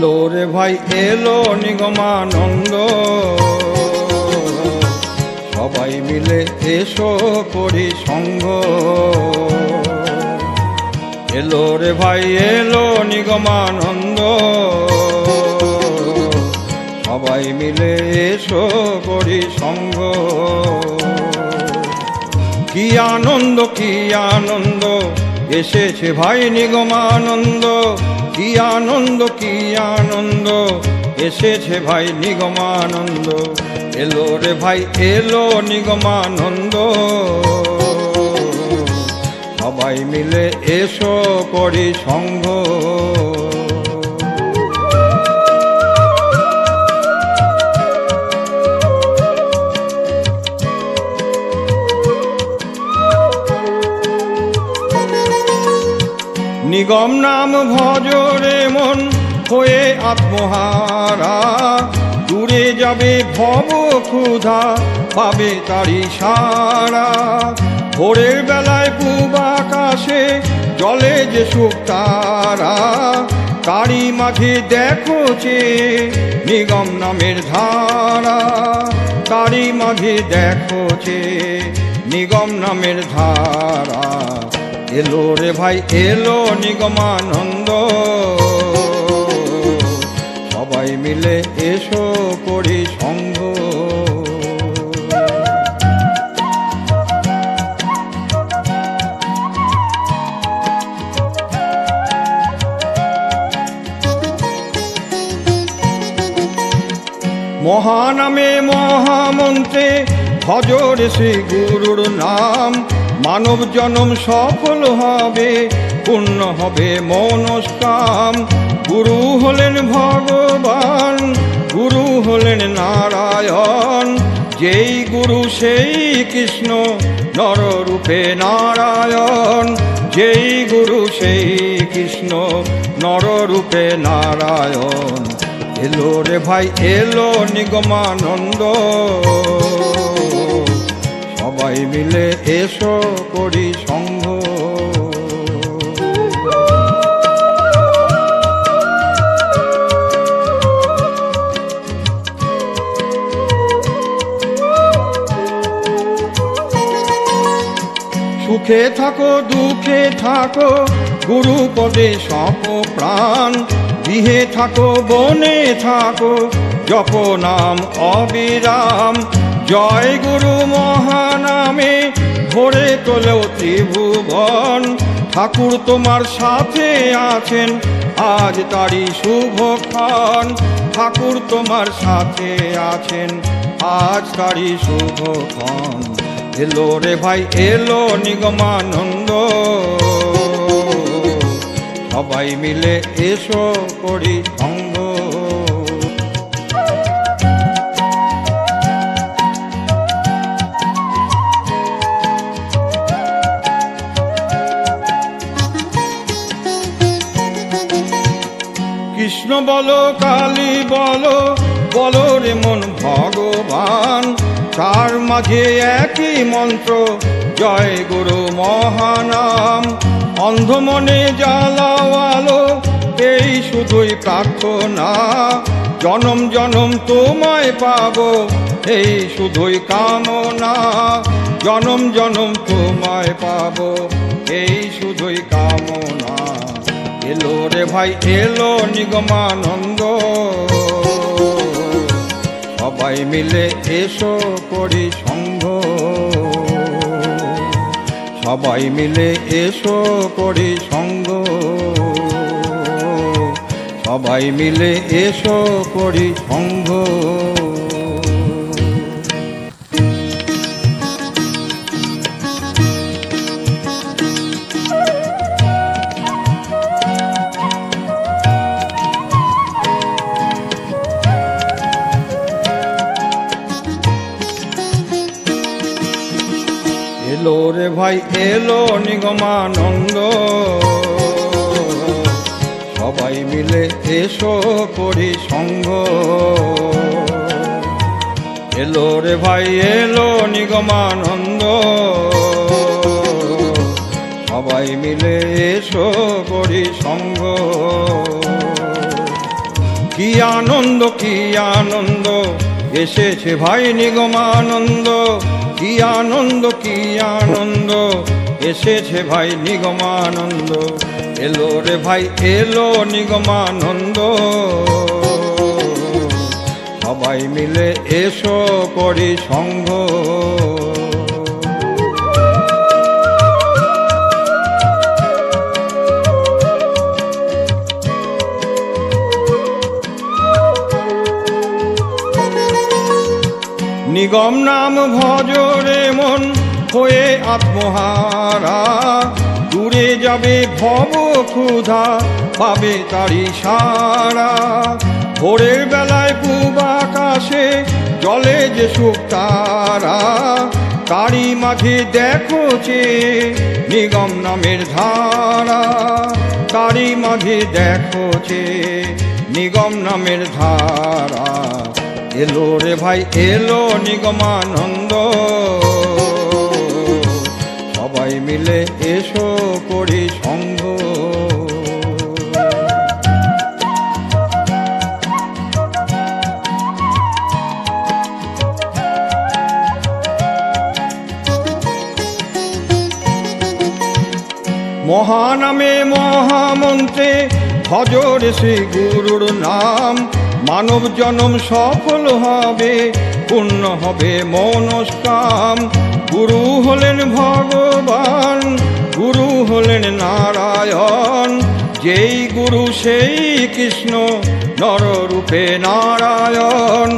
এলো রে ভাই এলো নিগমানন্দ, সবাই মিলে এসো করি সঙ্গ। এলো রে ভাই এলো নিগমানন্দ, সবাই মিলে এসো করি সঙ্গ। কি আনন্দ কি আনন্দ এসেছে ভাই নিগমানন্দ, কি আনন্দ কি আনন্দ এসেছে ভাই নিগমানন্দ। এলো রে ভাই এলো নিগমানন্দ, সবাই মিলে এসো করি সঙ্গ। নিগম নাম ভজরে মন হয়ে আত্মহারা, দূরে যাবে ভব ক্ষুধা পাবে তারি সারা। ভোরের বেলায় পূব আকাশে জলে যে শুকতারা, তারি মাঝে দেখো চেয়ে নিগম নামের ধারা, তারি মাঝে দেখো চেয়ে নিগম নামের ধারা। এলো রে ভাই এলো নিগমানন্দ, সবাই মিলে এসো করি সঙ্গ। মহানামে মহামন্ত্রে ভজর শ্রী গুরুর নাম, মানব জনম সফল হবে পূর্ণ হবে মনস্কাম। গুরু হলেন ভগবান, গুরু হলেন নারায়ণ, যেই গুরু সেই কৃষ্ণ নররূপে নারায়ণ, যেই গুরু সেই কৃষ্ণ নররূপে নারায়ণ। এলো রে ভাই এলো নিগমানন্দ, সবাই মিলে এসো করি সঙ্গ। সুখে থাকো দুঃখে থাকো গুরু পদে সপ প্রাণ, গৃহে থাকো বনে থাকো জপ নাম অবিরাম। জয় গুরু মহানামে ভরে তোলো ত্রিভুবন, ঠাকুর তোমার সাথে আছেন আজ তারি শুভক্ষণ, ঠাকুর তোমার সাথে আছেন আজ তারি শুভক্ষণ। এলো রে ভাই এলো নিগমানন্দ, সবাই মিলে এসো করি সঙ্গ। কৃষ্ণ বলো কালী বলো বলো রে মন ভগবান, তার মাঝে একই মন্ত্র জয় গুরু মহানাম। অন্ধ মনে জ্বালাও আলো এই শুধুই প্রার্থনা, জনম জনম তোমায় পাবো এই শুধুই কামনা, জনম জনম তোমায় পাবো এই শুধুই কামনা। এলো রে ভাই এলো নিগমানন্দ, সবাই মিলে এসো করি সঙ্গ, সবাই মিলে এসো করি সঙ্গ, সবাই মিলে এসো করি সঙ্গ। এলো রে ভাই এলো নিগমানন্দ, সবাই মিলে এসো করি সঙ্গ। এলো রে ভাই এলো নিগমানন্দ, সবাই মিলে এসো করি সঙ্গ। কি আনন্দ কি আনন্দ এসেছে ভাই নিগমানন্দ, কি আনন্দ কি আনন্দ এসেছে ভাই নিগমানন্দ। এলো রে ভাই এলো নিগমানন্দ, সবাই মিলে এসো করি সঙ্গ। নিগম নাম ভজরে মন হয়ে আত্মহারা, দূরে যাবে ভব ক্ষুধা পাবে তারি সারা। ভোরের বেলায় পূব আকাশে জলে যে শুকতারা, তারি মাঝে দেখো চে নিগম নামের ধারা, তারি মাঝে দেখো চে নিগম নামের ধারা। এলো রে ভাই এলো নিগমানন্দ, সবাই মিলে এসো করি সঙ্গ। মহানামে মহামন্ত্রে ভজরে শ্রী গুরুর নাম, মানব জনম সফল হবে পূর্ণ হবে মনস্কাম। গুরু হলেন ভগবান, গুরু হলেন নারায়ণ, যেই গুরু সেই কৃষ্ণ নররূপে নারায়ণ,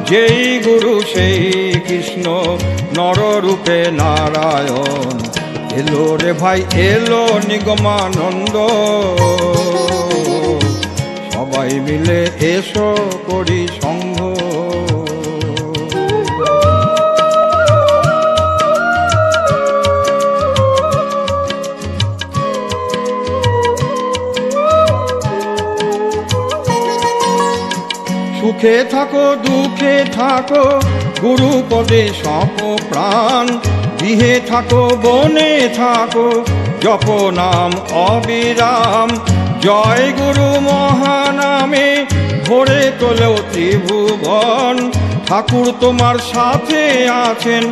যেই গুরু সেই কৃষ্ণ নররূপে নারায়ণ। এলো রে ভাই এলো নিগমানন্দ, সবাই মিলে এসো করি সঙ্গ। সুখে থাকো দুঃখে থাকো গুরু পদে সপ প্রাণ, গৃহে থাকো বনে থাকো জপ নাম অবিরাম। জয় গুরু মহানামে ভরে তোলেও ত্রিভুবন, ঠাকুর তোমার সাথে আছেন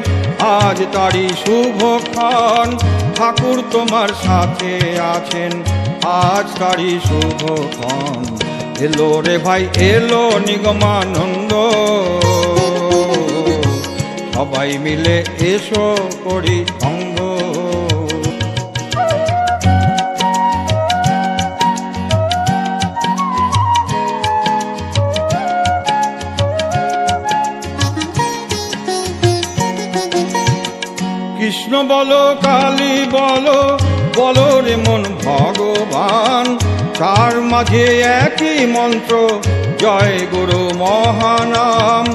আজ তারি শুভক্ষণ, ঠাকুর তোমার সাথে আছেন আজ তারি শুভক্ষণ। এলো রে ভাই এলো নিগমানন্দ, সবাই মিলে এসো করি সঙ্গ। কৃষ্ণ বলো কালী বলো বলো রে মন ভগবান, তার মাঝে একই মন্ত্র জয় গুরু মহানাম।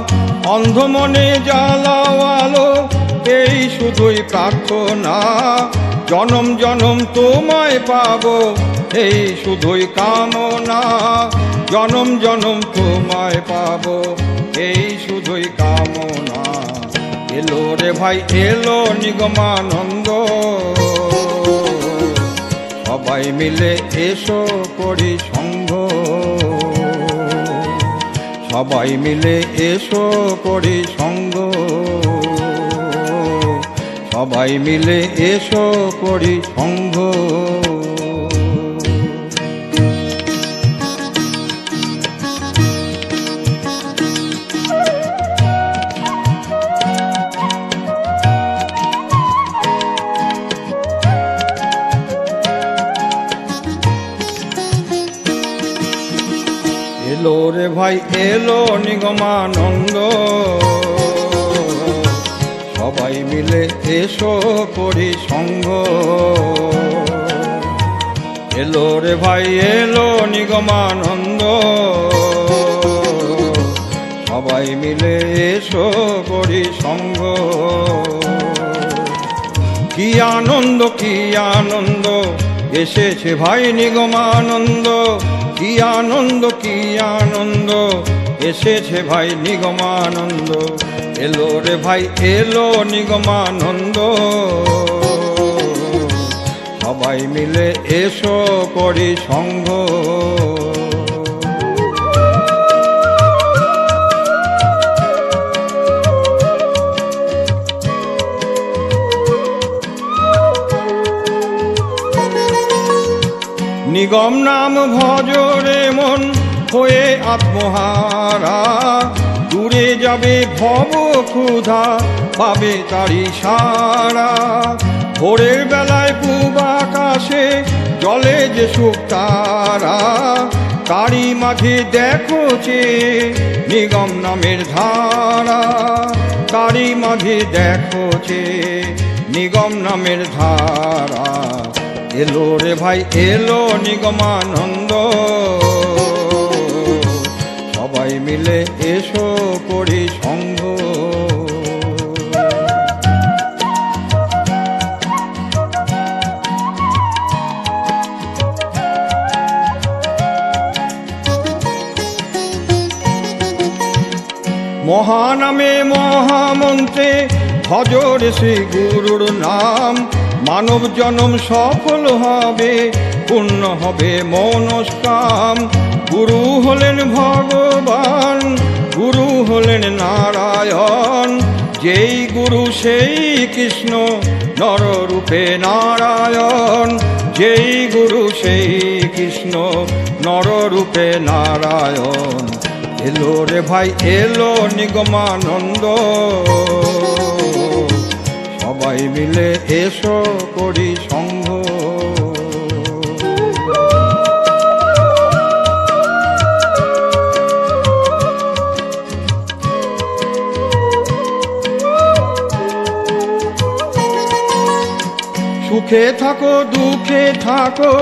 অন্ধ মনে জ্বালাও আলো এই শুধুই প্রার্থনা, জনম জনম তোমায় পাবো এই শুধুই কামনা, জনম জনম তোমায় পাবো এই শুধুই কামনা। এলো রে ভাই এলো নিগমানন্দ, সবাই মিলে এসো করি সঙ্গ, সবাই মিলে এসো করি সঙ্গ, সবাই মিলে এসো করি সঙ্গ। এলো রে ভাই এলো নিগমানন্দ, সবাই মিলে এসো করি সঙ্গ। এলো রে ভাই এলো নিগমানন্দ, সবাই মিলে এসো করি সঙ্গ। কি আনন্দ কি আনন্দ এসেছে ভাই নিগমানন্দ, কি আনন্দ কি আনন্দ এসেছে ভাই নিগমানন্দ। এলো রে ভাই এলো নিগমানন্দ, সবাই মিলে এসো করি সঙ্গ। নিগম নাম ভজরে মন হয়ে আত্মহারা, দূরে যাবে ভব ক্ষুধা পাবে তারি সারা। ভোরের বেলায় পূব আকাশে জলে যে সুখ তারা, তারি মাঝে দেখো চেয়ে নিগম নামের ধারা, তারি মাঝে দেখো চেয়ে নিগম নামের ধারা। এলো রে ভাই এলো নিগমানন্দ, সবাই মিলে এসো করি সঙ্গ। মহানামে মহামন্ত্রে ভজর শ্রী গুরুর নাম, মানব জনম সফল হবে পূর্ণ হবে মনস্কাম। গুরু হলেন ভগবান, গুরু হলেন নারায়ণ, যেই গুরু সেই কৃষ্ণ নররূপে নারায়ণ, যেই গুরু সেই কৃষ্ণ নররূপে নারায়ণ। এলো রে ভাই এলো নিগমানন্দ, সবাই মিলে এসো করি সঙ্গ। সুখে থাকো দুঃখে থাকো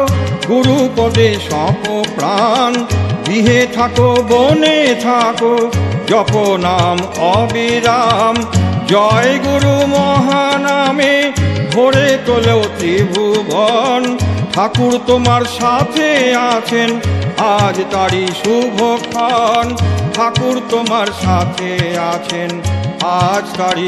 গুরু পদে সপ প্রাণ, গৃহে থাকো বনে থাকো জপ নাম অবিরাম। জয় গুরু মহানামে ভরে তোলেও ত্রিভুবন, ঠাকুর তোমার সাথে আছেন আজ তারি শুভক্ষণ, ঠাকুর তোমার সাথে আছেন আজ তারি